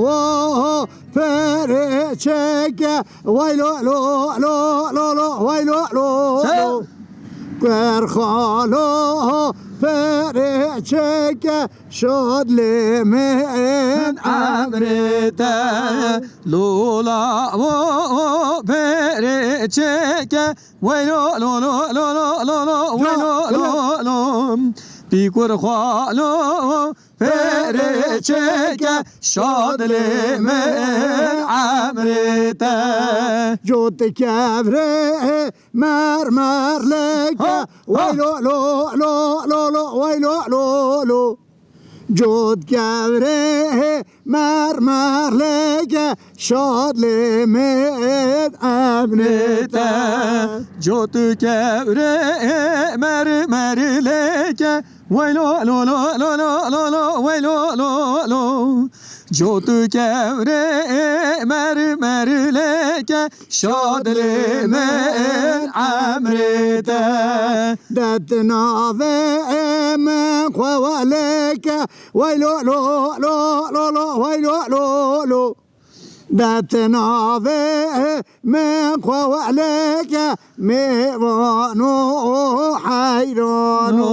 o pere çeke vay lo lo lo lo lo vay lo lo lo Kerhalo pere çeke şadlimin Amrete Lula o pere çeke vay lo lo lo lo lo lo lo vay lo lo lo Bikur khalo pere çeke şadlimin amrete Jot kevre mermerleke vay lo lo lo lo lo vay lo lo lo Jod kevre mermerleke şadlimin emrite Jotu kevre mermerleke vay lo lo lo lo lo lo lo vay lo lo lo Jotu kevre mermerleke şadlimin amrite Detna ve men khavaleke vay lo lo lo lo lo vay lo lo lo Detna ve men khavaleke mevanu hayranu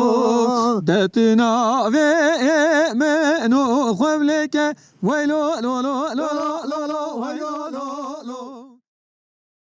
Detna ve menu khavleke vay lo lo lo lo lo lo vay lo lo